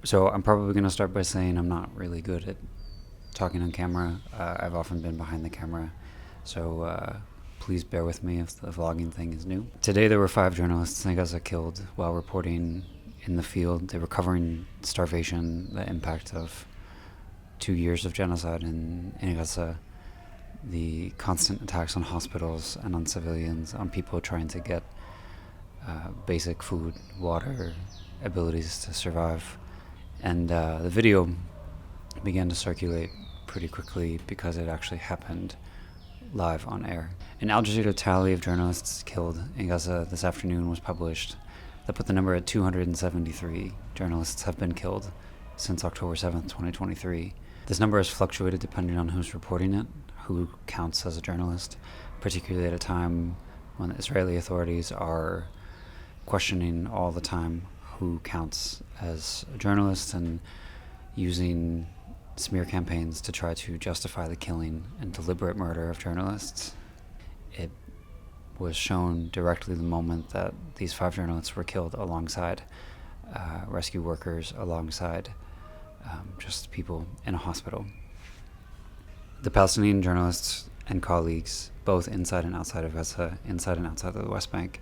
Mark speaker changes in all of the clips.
Speaker 1: So I'm probably going to start by saying I'm not really good at talking on camera. I've often been behind the camera, so please bear with me if the vlogging thing is new. Today there were 5 journalists in Gaza killed while reporting in the field. They were covering starvation, the impact of 2 years of genocide in Gaza, the constant attacks on hospitals and on civilians, on people trying to get basic food, water, abilities to survive. And the video began to circulate pretty quickly because it actually happened live on air. An Al Jazeera tally of journalists killed in Gaza this afternoon was published that put the number at 273 journalists have been killed since October 7th, 2023. This number has fluctuated depending on who's reporting it, who counts as a journalist, particularly at a time when the Israeli authorities are questioning all the time who counts as a journalist and using smear campaigns to try to justify the killing and deliberate murder of journalists. It was shown directly the moment that these 5 journalists were killed alongside rescue workers, alongside just people in a hospital. The Palestinian journalists and colleagues, both inside and outside of Gaza, inside and outside of the West Bank,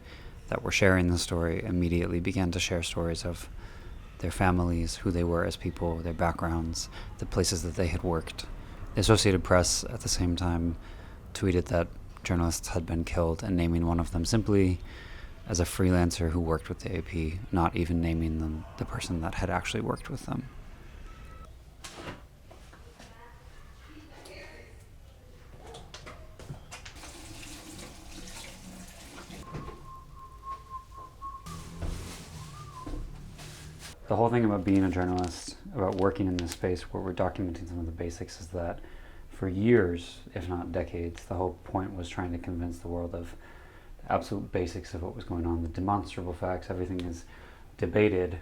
Speaker 1: that were sharing the story immediately began to share stories of their families, who they were as people, their backgrounds, the places that they had worked. The Associated Press at the same time tweeted that journalists had been killed and naming one of them simply as a freelancer who worked with the AP, not even naming them the person that had actually worked with them. The whole thing about being a journalist, about working in this space where we're documenting some of the basics, is that for years, if not decades, the whole point was trying to convince the world of the absolute basics of what was going on, the demonstrable facts. Everything is debated,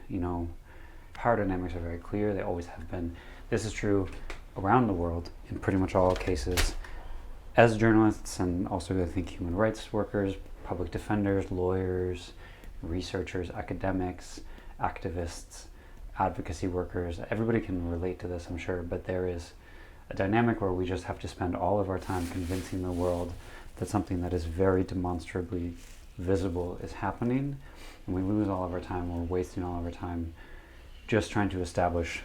Speaker 1: power dynamics are very clear, they always have been. This is true around the world in pretty much all cases. As journalists, and also I think human rights workers, public defenders, lawyers, researchers, academics, activists, advocacy workers, everybody can relate to this, I'm sure, but there is a dynamic where we just have to spend all of our time convincing the world that something that is very demonstrably visible is happening, and we lose all of our time, we're wasting all of our time just trying to establish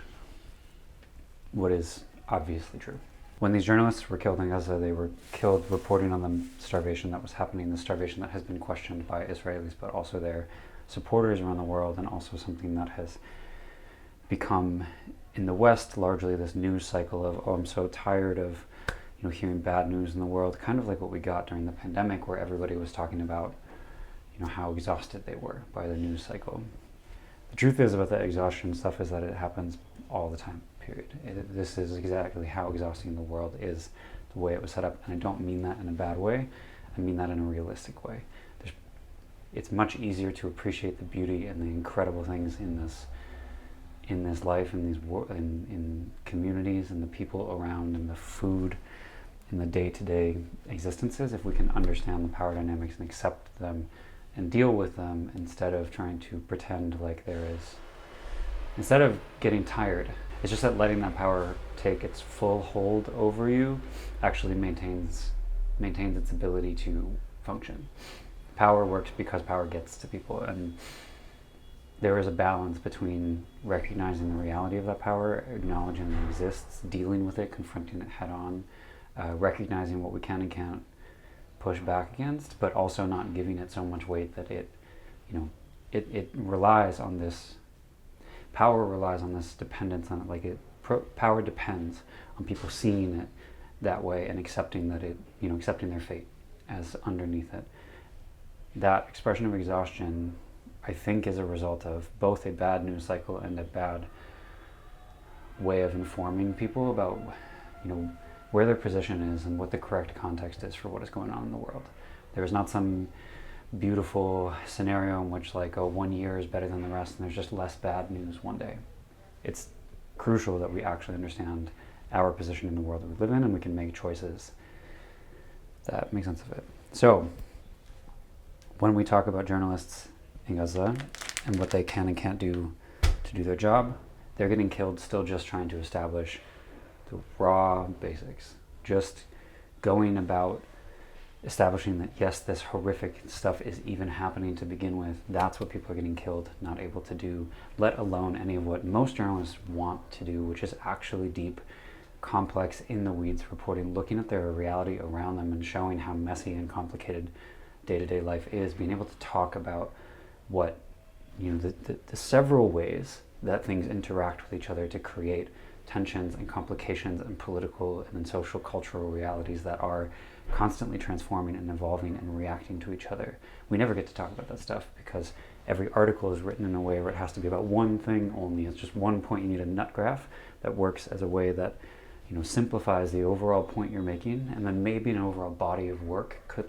Speaker 1: what is obviously true. When these journalists were killed in Gaza, they were killed reporting on the starvation that was happening, the starvation that has been questioned by Israelis, but also their supporters around the world, and also something that has become in the West largely this news cycle of, oh, I'm so tired of hearing bad news in the world, kind of like what we got during the pandemic, where everybody was talking about how exhausted they were by the news cycle. The truth is about that exhaustion stuff is that it happens all the time, period. This is exactly how exhausting the world is, the way it was set up, and I don't mean that in a bad way, I mean that in a realistic way. It's much easier to appreciate the beauty and the incredible things in this life, in communities, and the people around, and the food, in the day-to-day existences, if we can understand the power dynamics and accept them and deal with them, instead of trying to pretend like instead of getting tired. It's just that letting that power take its full hold over you actually maintains its ability to function. Power works because power gets to people, and there is a balance between recognizing the reality of that power, acknowledging it exists, dealing with it, confronting it head on, recognizing what we can and can't push back against, but also not giving it so much weight that it relies on this, power relies on this dependence on it, power depends on people seeing it that way and accepting that accepting their fate as underneath it. That expression of exhaustion, I think, is a result of both a bad news cycle and a bad way of informing people about, where their position is and what the correct context is for what is going on in the world. There is not some beautiful scenario in which 1 year is better than the rest and there's just less bad news one day. It's crucial that we actually understand our position in the world that we live in, and we can make choices that make sense of it. So, when we talk about journalists in Gaza and what they can and can't do to do their job, they're getting killed still just trying to establish the raw basics, just going about establishing that yes, this horrific stuff is even happening to begin with. That's what people are getting killed, not able to do, let alone any of what most journalists want to do, which is actually deep, complex, in the weeds reporting, looking at their reality around them and showing how messy and complicated day-to-day life is, being able to talk about what, the several ways that things interact with each other to create tensions and complications and political and then social cultural realities that are constantly transforming and evolving and reacting to each other. We never get to talk about that stuff because every article is written in a way where it has to be about one thing only. It's just one point. You need a nut graph that works as a way that simplifies the overall point you're making, and then maybe an overall body of work could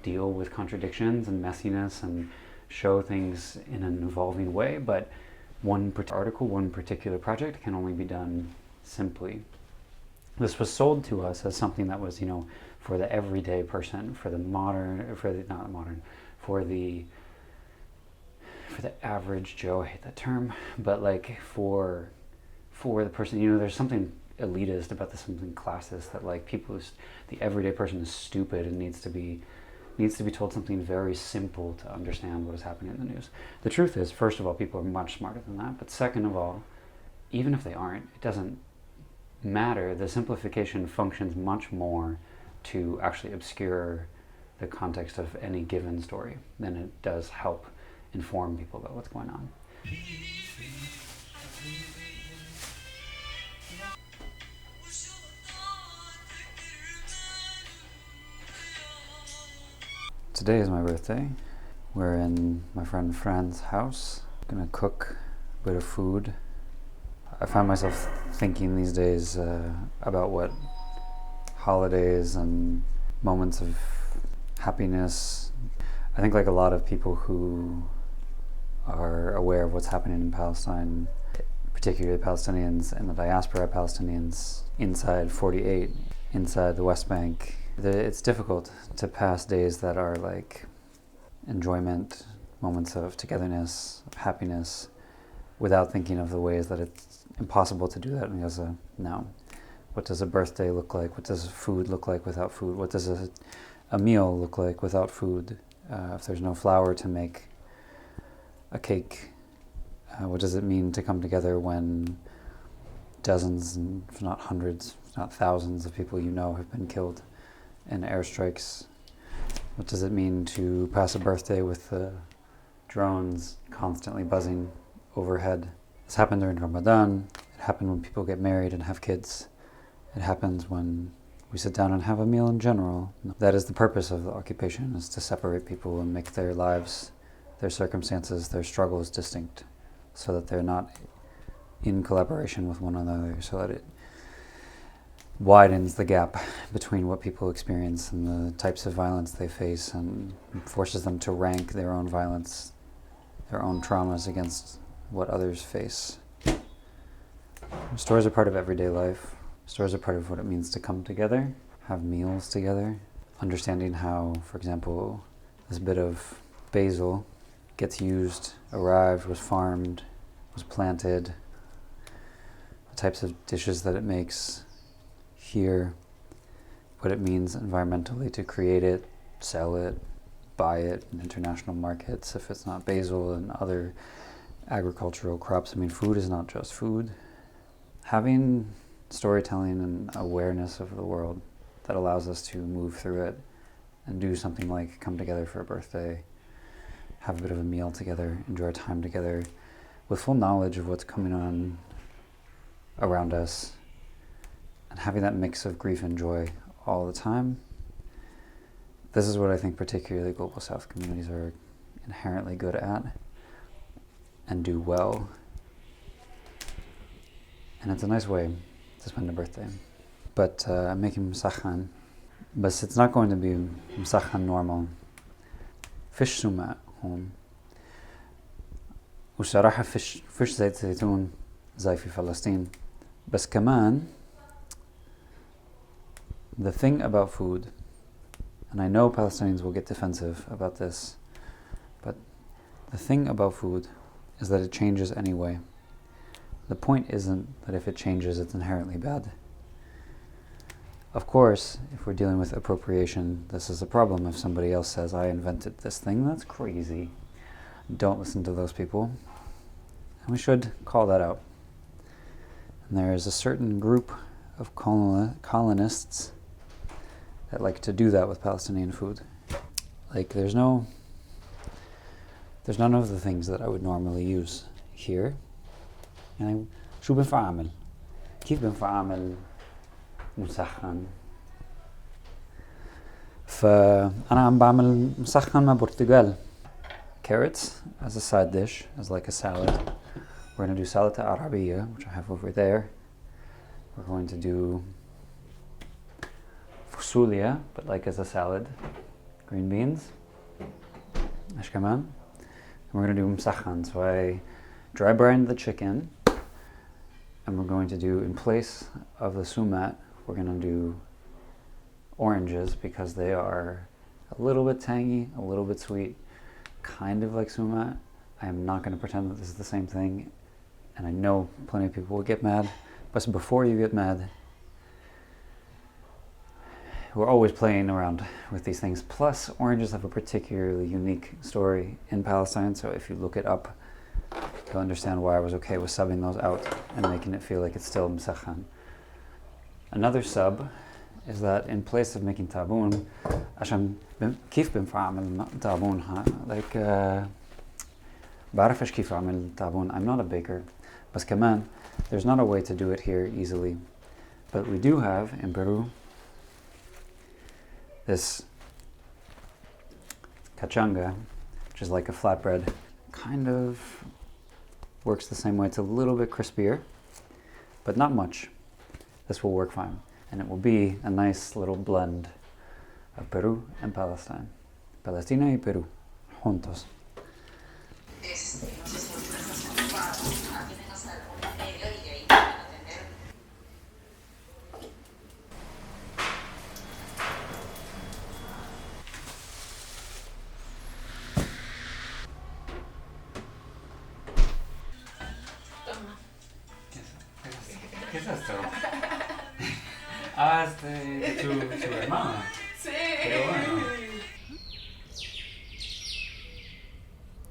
Speaker 1: deal with contradictions and messiness and show things in an evolving way. But one article, one particular project can only be done simply. This was sold to us as something that was, for the everyday person, for the average Joe. I hate that term, but for the person, there's something elitist about this, something classist, that the everyday person is stupid and needs to be told something very simple to understand what is happening in the news. The truth is, first of all, people are much smarter than that. But second of all, even if they aren't, it doesn't matter. The simplification functions much more to actually obscure the context of any given story than it does help inform people about what's going on. Today is my birthday. We're in my friend Fran's house. Gonna cook a bit of food. I find myself thinking these days about what holidays and moments of happiness. I think like a lot of people who are aware of what's happening in Palestine, particularly Palestinians and the diaspora Palestinians inside 48, inside the West Bank, it's difficult to pass days that are enjoyment, moments of togetherness, of happiness, without thinking of the ways that it's impossible to do that in Gaza now. What does a birthday look like? What does food look like without food? What does a meal look like without food? If there's no flour to make a cake, what does it mean to come together when dozens, if not hundreds, if not thousands of people have been killed in airstrikes? What does it mean to pass a birthday with drones constantly buzzing overhead? This happened during Ramadan. It happened when people get married and have kids. It happens when we sit down and have a meal in general. That is the purpose of the occupation, is to separate people and make their lives, their circumstances, their struggles distinct, so that they're not in collaboration with one another, so that it widens the gap between what people experience and the types of violence they face, and forces them to rank their own violence, their own traumas against what others face. Stores are part of everyday life. Stores are part of what it means to come together, have meals together, understanding how, for example, this bit of basil gets used, arrived, was farmed, was planted, the types of dishes that it makes here, what it means environmentally to create it, sell it, buy it in international markets if it's not basil and other agricultural crops. Food is not just food. Having storytelling and awareness of the world that allows us to move through it and do something like come together for a birthday, have a bit of a meal together, enjoy time together with full knowledge of what's coming on around us, and having that mix of grief and joy all the time. This is what I think particularly Global South communities are inherently good at and do well. And it's a nice way to spend a birthday. But I'm making مسخن, but it's not going to be مسخن normal. فيش سماء هون. وصراحة فيش زيت زيتون زي في فلسطين. بس كمان the thing about food, and I know Palestinians will get defensive about this, but the thing about food is that it changes anyway. The point isn't that if it changes, it's inherently bad. Of course, if we're dealing with appropriation, this is a problem. If somebody else says, I invented this thing, that's crazy. Don't listen to those people. And we should call that out. And there is a certain group of colonists that like to do that with Palestinian food. Like, there's none of the things that I would normally use here. يعني شو بنفع أعمل؟ كيف بنفع أعمل مسخن؟ فأنا عم بعمل مسخن مع برتقال. Carrots as a side dish, as like a salad. We're going to do salata Arabiya, which I have over there. We're going to do fusulia, but like as a salad. Green beans. إيش كمان? And we're going to do مسخن. So I dry brine the chicken. And we're going to do, in place of the sumat, we're going to do oranges because they are a little bit tangy, a little bit sweet, kind of like sumat. I am not going to pretend that this is the same thing, and I know plenty of people will get mad, but before you get mad, we're always playing around with these things. Plus, oranges have a particularly unique story in Palestine, so if you look it up, you'll understand why I was okay with subbing those out and making it feel like it's still مسخن. Another sub is that in place of making taboon, عشان كيف بنفع أعمل taboon like بعرفش كيف أعمل taboon. I'm not a baker, بس كمان there's not a way to do it here easily. But we do have in Peru this cachanga, which is like a flatbread, kind of works the same way. It's a little bit crispier, but not much. This will work fine. And it will be a nice little blend of Peru and Palestine. Palestina y Peru, juntos. ¿Qué es esto? Tu hermana. Sí. Qué bueno.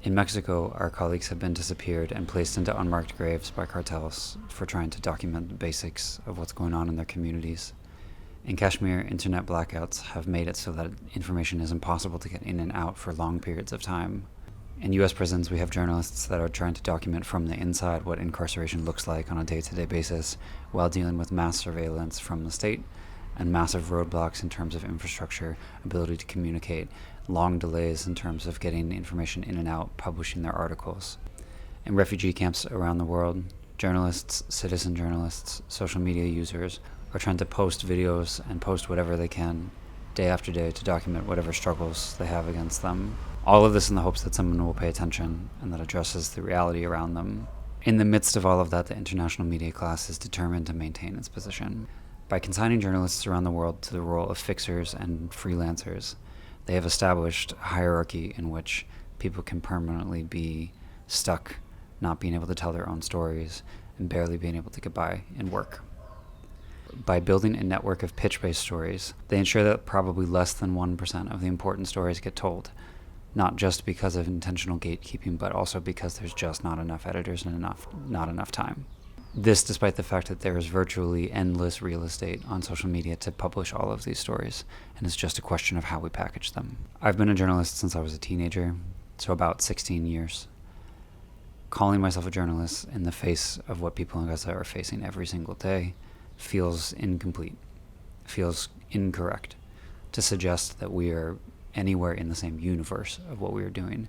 Speaker 1: In Mexico, our colleagues have been disappeared and placed into unmarked graves by cartels for trying to document the basics of what's going on in their communities. In Kashmir, internet blackouts have made it so that information is impossible to get in and out for long periods of time. In US prisons, we have journalists that are trying to document from the inside what incarceration looks like on a day-to-day basis while dealing with mass surveillance from the state and massive roadblocks in terms of infrastructure, ability to communicate, long delays in terms of getting information in and out, publishing their articles. In refugee camps around the world, journalists, citizen journalists, social media users are trying to post videos and post whatever they can day after day to document whatever struggles they have against them. All of this in the hopes that someone will pay attention and that addresses the reality around them. In the midst of all of that, the international media class is determined to maintain its position. By consigning journalists around the world to the role of fixers and freelancers, they have established a hierarchy in which people can permanently be stuck, not being able to tell their own stories and barely being able to get by and work. By building a network of pitch-based stories, they ensure that probably less than 1% of the important stories get told, not just because of intentional gatekeeping, but also because there's just not enough editors and not enough time. This despite the fact that there is virtually endless real estate on social media to publish all of these stories, and it's just a question of how we package them. I've been a journalist since I was a teenager, so about 16 years. Calling myself a journalist in the face of what people in Gaza are facing every single day feels incomplete, feels incorrect to suggest that we are anywhere in the same universe of what we are doing.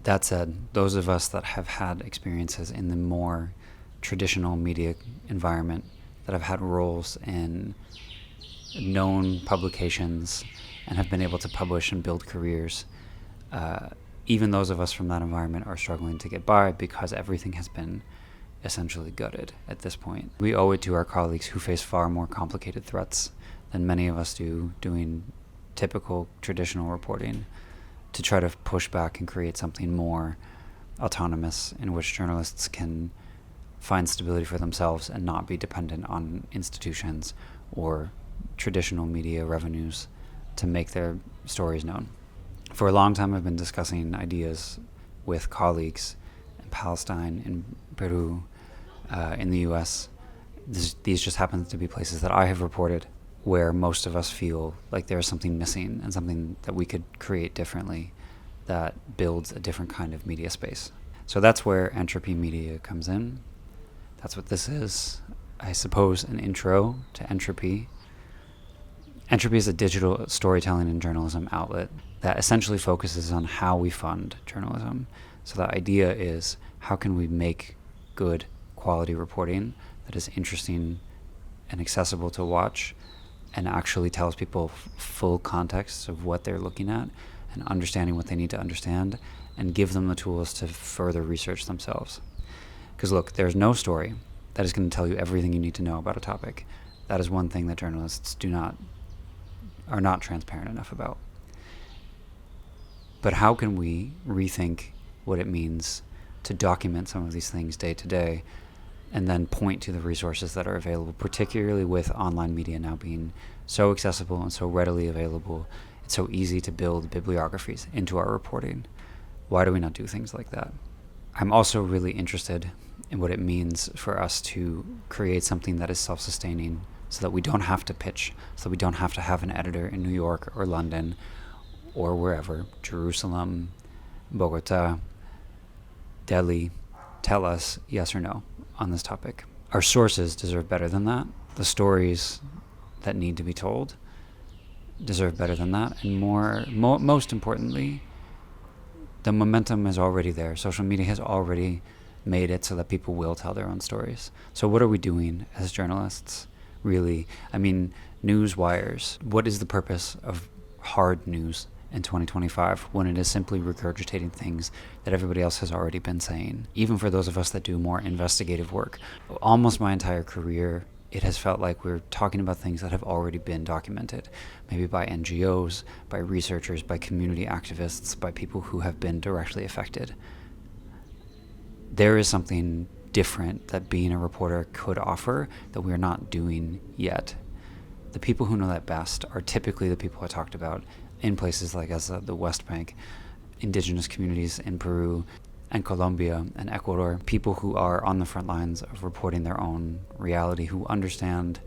Speaker 1: That said, those of us that have had experiences in the more traditional media environment, that have had roles in known publications and have been able to publish and build careers, even those of us from that environment are struggling to get by because everything has been essentially gutted at this point. We owe it to our colleagues who face far more complicated threats than many of us do doing typical traditional reporting to try to push back and create something more autonomous, in which journalists can find stability for themselves and not be dependent on institutions or traditional media revenues to make their stories known. For a long time, I've been discussing ideas with colleagues in Palestine, in Peru, in the US. These just happen to be places that I have reported where most of us feel like there's something missing and something that we could create differently that builds a different kind of media space. So that's where Entropy Media comes in. That's what this is. I suppose an intro to Entropy. Entropy is a digital storytelling and journalism outlet that essentially focuses on how we fund journalism. So the idea is, how can we make good quality reporting that is interesting and accessible to watch and actually tells people full context of what they're looking at and understanding what they need to understand, and give them the tools to further research themselves. Because look, there's no story that is going to tell you everything you need to know about a topic. That is one thing that journalists are not transparent enough about. But how can we rethink what it means to document some of these things day to day, and then point to the resources that are available, particularly with online media now being so accessible and so readily available. It's so easy to build bibliographies into our reporting. Why do we not do things like that? I'm also really interested in what it means for us to create something that is self-sustaining, so that we don't have to pitch, so that we don't have to have an editor in New York or London or wherever, Jerusalem, Bogota, Delhi, tell us yes or no on this topic. Our sources deserve better than that. The stories that need to be told deserve better than that. And most importantly, the momentum is already there. Social media has already made it so that people will tell their own stories. So what are we doing as journalists, really? I mean, news wires. What is the purpose of hard news in 2025 when it is simply regurgitating things that everybody else has already been saying? Even for those of us that do more investigative work, almost my entire career, it has felt like we're talking about things that have already been documented, maybe by NGOs, by researchers, by community activists, by people who have been directly affected. There is something different that being a reporter could offer that we're not doing yet. The people who know that best are typically the people I talked about in places like the West Bank, indigenous communities in Peru and Colombia and Ecuador, people who are on the front lines of reporting their own reality, who understand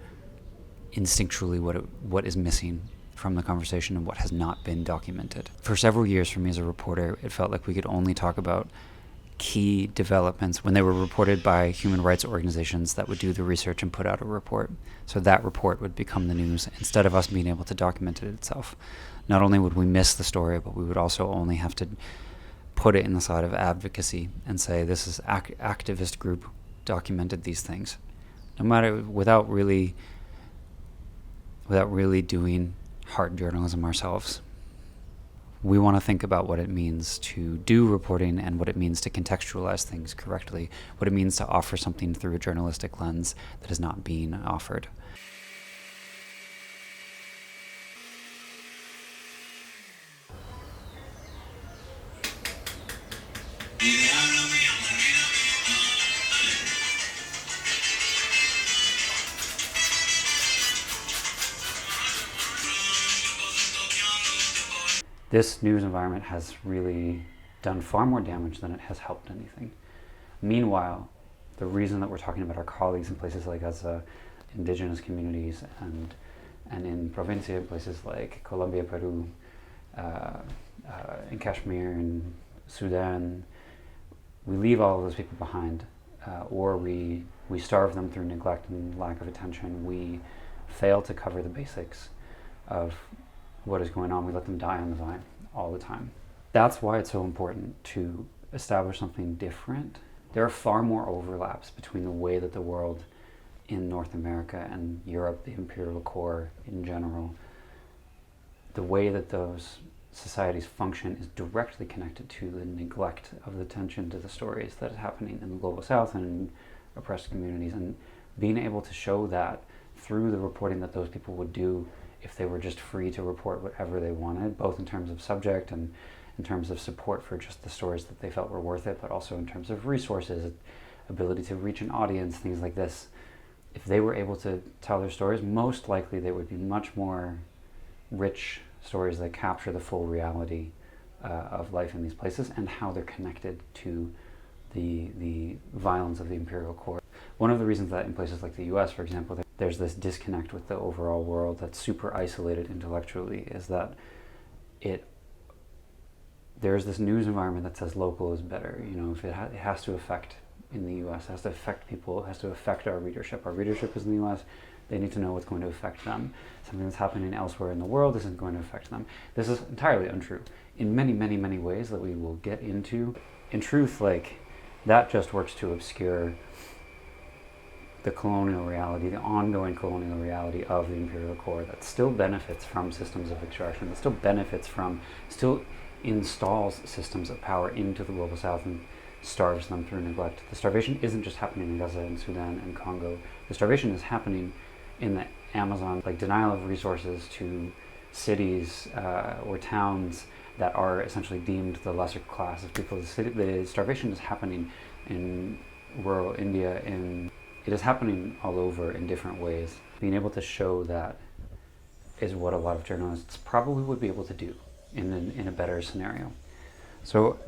Speaker 1: instinctually what is missing from the conversation and what has not been documented. For several years for me as a reporter, it felt like we could only talk about key developments when they were reported by human rights organizations that would do the research and put out a report. So that report would become the news instead of us being able to document it itself. Not only would we miss the story, but we would also only have to put it in the side of advocacy and say, this is activist group documented these things. Without really doing hard journalism ourselves. We want to think about what it means to do reporting and what it means to contextualize things correctly, what it means to offer something through a journalistic lens that is not being offered. This news environment has really done far more damage than it has helped anything. Meanwhile, the reason that we're talking about our colleagues in places like Gaza, indigenous communities, and in Provincia, places like Colombia, Peru, in Kashmir, and Sudan, we leave all of those people behind, or we starve them through neglect and lack of attention. We fail to cover the basics of what is going on. We let them die on the vine all the time. That's why it's so important to establish something different. There are far more overlaps between the way that the world in North America and Europe, the imperial core in general, the way that those societies function is directly connected to the neglect of the attention to the stories that is happening in the global south and in oppressed communities, and being able to show that through the reporting that those people would do if they were just free to report whatever they wanted, both in terms of subject and in terms of support for just the stories that they felt were worth it, but also in terms of resources, ability to reach an audience, things like this. If they were able to tell their stories, most likely they would be much more rich stories that capture the full reality of life in these places and how they're connected to the violence of the imperial core. One of the reasons that in places like the US, for example, there's this disconnect with the overall world that's super isolated intellectually is that there's this news environment that says local is better. You know, if it has to affect in the US, it has to affect people, it has to affect our readership. Our readership is in the US, they need to know what's going to affect them. Something that's happening elsewhere in the world isn't going to affect them. This is entirely untrue in many, many, many ways that we will get into. In truth, like, that just works to obscure the colonial reality, the ongoing colonial reality of the imperial core that still benefits from systems of extraction, that still installs systems of power into the global south and starves them through neglect. The starvation isn't just happening in Gaza and Sudan and Congo. The starvation is happening in the Amazon, like denial of resources to cities or towns that are essentially deemed the lesser class of people. The starvation is happening in rural India, it is happening all over in different ways. Being able to show that is what a lot of journalists probably would be able to do in a better scenario. So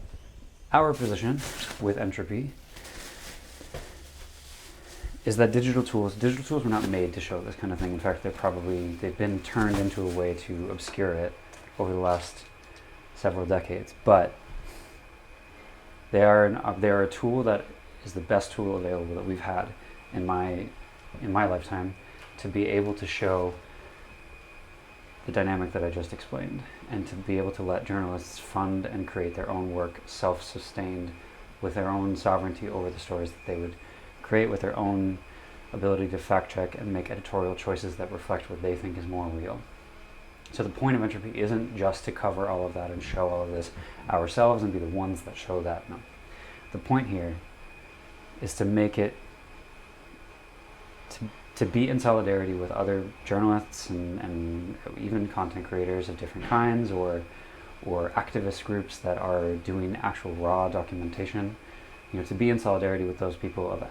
Speaker 1: our position with Entropy is that digital tools were not made to show this kind of thing. In fact, they've been turned into a way to obscure it over the last several decades. But they are a tool that is the best tool available that we've had in my lifetime to be able to show the dynamic that I just explained, and to be able to let journalists fund and create their own work, self-sustained, with their own sovereignty over the stories that they would create, with their own ability to fact-check and make editorial choices that reflect what they think is more real. So the point of Entropy isn't just to cover all of that and show all of this ourselves and be the ones that show that. No. The point here is to make it to be in solidarity with other journalists and even content creators of different kinds, or activist groups that are doing actual raw documentation. You know, to be in solidarity with those people of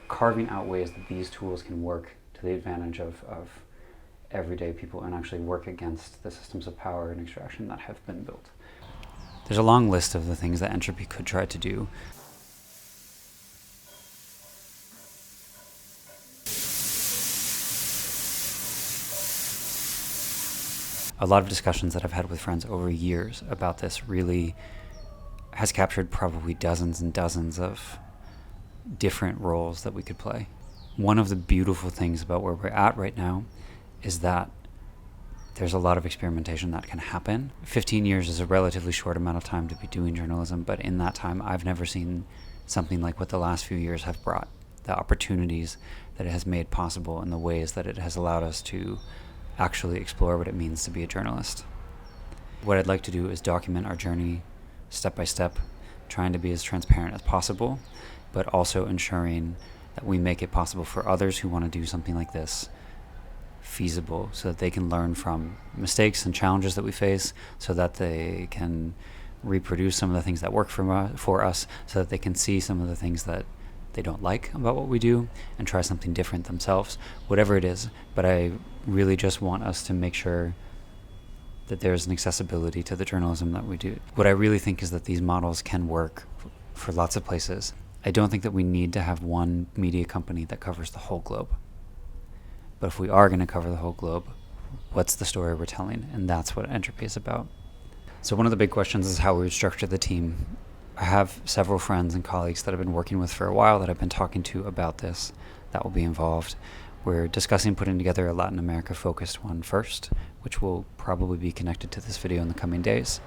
Speaker 1: carving out ways that these tools can work to the advantage of everyday people and actually work against the systems of power and extraction that have been built. There's a long list of the things that Entropy could try to do. A lot of discussions that I've had with friends over years about this really has captured probably dozens and dozens of different roles that we could play. One of the beautiful things about where we're at right now is that there's a lot of experimentation that can happen. 15 years is a relatively short amount of time to be doing journalism, but in that time I've never seen something like what the last few years have brought. The opportunities that it has made possible and the ways that it has allowed us to actually explore what it means to be a journalist. What I'd like to do is document our journey step by step, trying to be as transparent as possible, but also ensuring that we make it possible for others who want to do something like this feasible, so that they can learn from mistakes and challenges that we face, so that they can reproduce some of the things that work for us, so that they can see some of the things that they don't like about what we do and try something different themselves, whatever it is. But I really just want us to make sure that there's an accessibility to the journalism that we do. What I really think is that these models can work for lots of places. I don't think that we need to have one media company that covers the whole globe. But if we are going to cover the whole globe, what's the story we're telling? And that's what Entropy is about. So one of the big questions is how we would structure the team. I have several friends and colleagues that I've been working with for a while that I've been talking to about this that will be involved. We're discussing putting together a Latin America focused one first, which will probably be connected to this video in the coming days.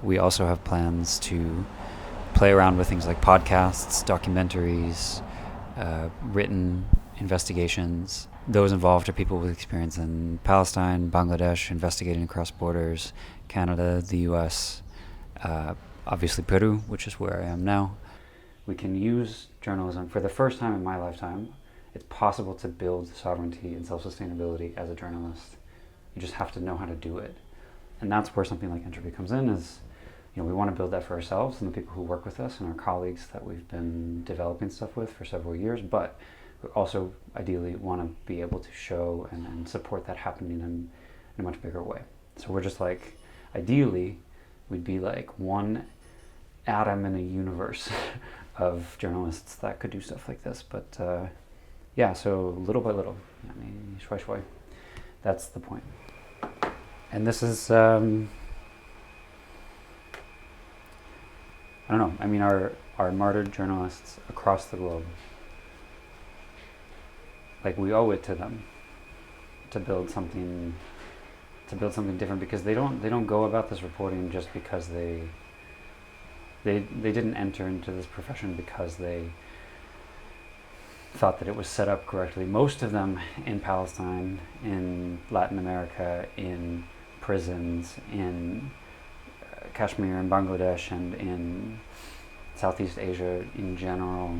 Speaker 1: We also have plans to play around with things like podcasts, documentaries, written investigations. Those involved are people with experience in Palestine, Bangladesh, investigating across borders, Canada, the US, obviously Peru, which is where I am now. We can use journalism. For the first time in my lifetime, it's possible to build sovereignty and self-sustainability as a journalist. You just have to know how to do it. And that's where something like Entropy comes in, is we want to build that for ourselves and the people who work with us and our colleagues that we've been developing stuff with for several years, but we also ideally want to be able to show and support that happening in a much bigger way. So we're just like, ideally, we'd be like one atom in a universe of journalists that could do stuff like this. But so little by little, shwai shwai, that's the point. And this is, I don't know, I mean, our martyred journalists across the globe, like, we owe it to them to build something different, because they don't go about this reporting just because they didn't enter into this profession because they thought that it was set up correctly. Most of them in Palestine, in Latin America, in prisons, in Kashmir, in Bangladesh, and in Southeast Asia in general,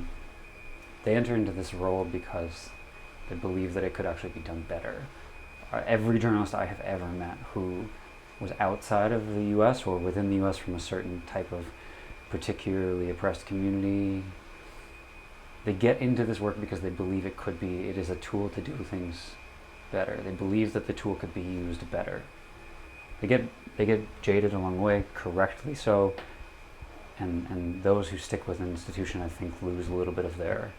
Speaker 1: they enter into this role because they believe that it could actually be done better. Every journalist I have ever met who was outside of the US or within the US from a certain type of particularly oppressed community, they get into this work because they believe it is a tool to do things better. They believe that the tool could be used better. They get jaded along the way, correctly so, and those who stick with an institution, I think, lose a little bit of their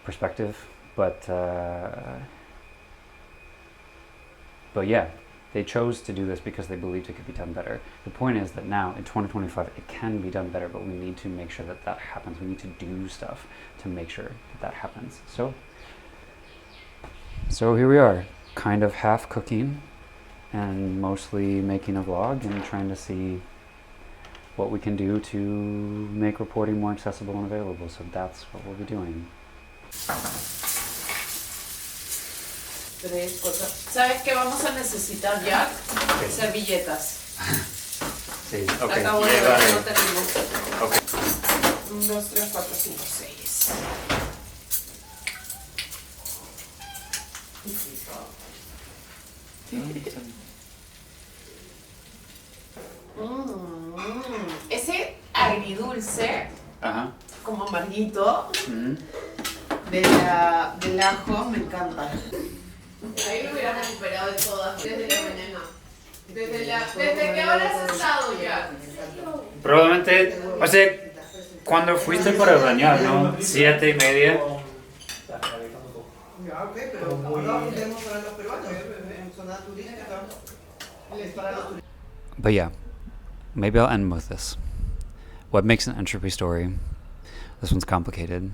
Speaker 1: perspective. But yeah, they chose to do this because they believed it could be done better. The point is that now, in 2025, it can be done better, but we need to make sure that happens. We need to do stuff to make sure that happens. So here we are, kind of half cooking and mostly making a vlog and trying to see what we can do to make reporting more accessible and available. So that's what we'll be doing.
Speaker 2: 3, 4. ¿Sabes qué vamos a necesitar ya? Okay. Servilletas.
Speaker 1: Sí, ok.
Speaker 2: Acabo de ver que no tenemos.
Speaker 1: Ok.
Speaker 2: 1, 2, 3, 4, 5, 6. Ese agridulce, como amarguito, del ajo, me encanta. Ahí lo hubieras recuperado de todas, desde la mañana. ¿Desde qué hora has estado ya?
Speaker 1: Probablemente, o sea, cuando fuiste para bañar, ¿no? 7:30.
Speaker 2: Ya, ok, pero ahora tenemos para los peruanos, en zona turística.
Speaker 1: But yeah, maybe I'll end with this. What makes an entropy story? This one's complicated,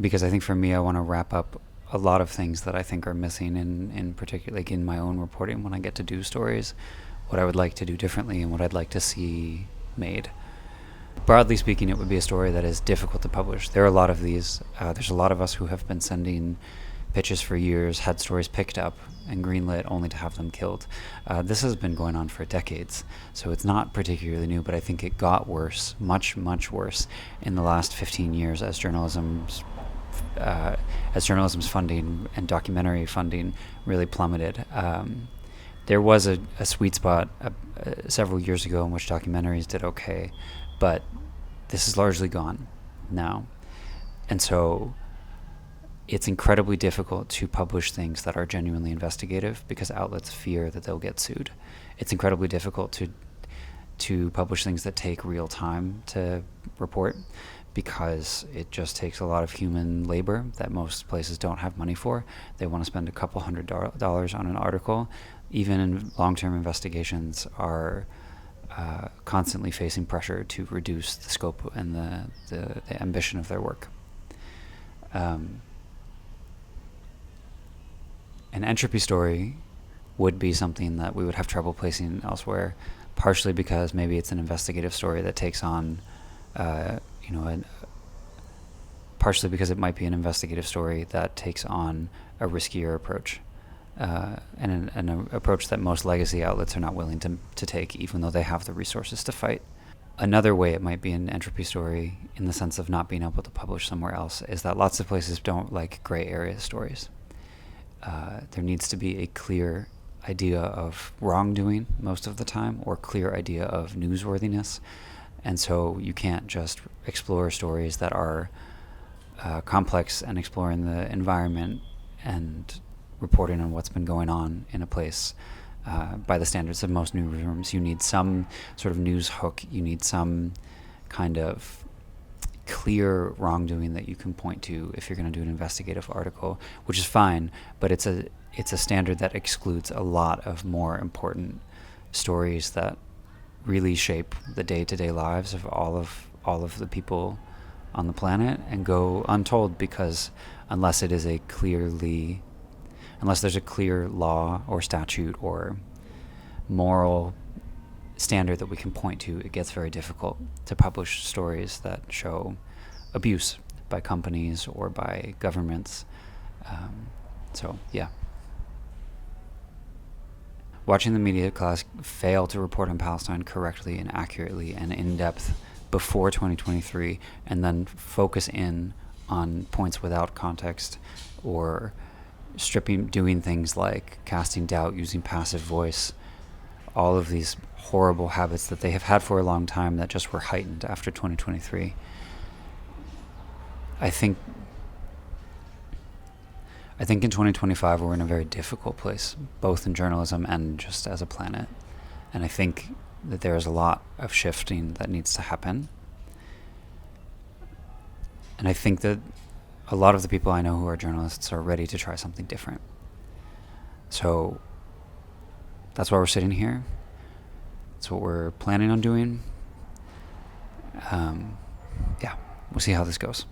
Speaker 1: because I think for me, I want to wrap up a lot of things that I think are missing in particular, like in my own reporting when I get to do stories, what I would like to do differently and what I'd like to see made. Broadly speaking, it would be a story that is difficult to publish. There are a lot of these. There's a lot of us who have been sending pitches for years, had stories picked up and greenlit only to have them killed. This has been going on for decades, so it's not particularly new, but I think it got worse, much, much worse in the last 15 years as journalism's funding and documentary funding really plummeted. There was a sweet spot several years ago in which documentaries did okay, but this is largely gone now. And so it's incredibly difficult to publish things that are genuinely investigative because outlets fear that they'll get sued. It's incredibly difficult to publish things that take real time to report because it just takes a lot of human labor that most places don't have money for. They want to spend a couple $100 on an article. Even in long-term investigations are constantly facing pressure to reduce the scope and the ambition of their work. An entropy story would be something that we would have trouble placing elsewhere, partially because maybe it's an investigative story that takes on, partially because it might be an investigative story that takes on a riskier approach, and an approach that most legacy outlets are not willing to take, even though they have the resources to fight. Another way it might be an entropy story, in the sense of not being able to publish somewhere else, is that lots of places don't like gray area stories. There needs to be a clear idea of wrongdoing most of the time, or clear idea of newsworthiness. And so you can't just explore stories that are complex and exploring the environment and reporting on what's been going on in a place by the standards of most newsrooms. You need some sort of news hook. You need some kind of clear wrongdoing that you can point to if you're going to do an investigative article, which is fine, but it's a standard that excludes a lot of more important stories that really shape the day-to-day lives of all of the people on the planet and go untold, because unless there's a clear law or statute or moral standard that we can point to, it gets very difficult to publish stories that show abuse by companies or by governments. So yeah. Watching the media class fail to report on Palestine correctly and accurately and in depth before 2023, and then focus in on points without context or doing things like casting doubt, using passive voice, all of these horrible habits that they have had for a long time that just were heightened after 2023. I think in 2025 we're in a very difficult place, both in journalism and just as a planet. And I think that there is a lot of shifting that needs to happen. And I think that a lot of the people I know who are journalists are ready to try something different. So that's why we're sitting here. That's what we're planning on doing. Yeah, we'll see how this goes.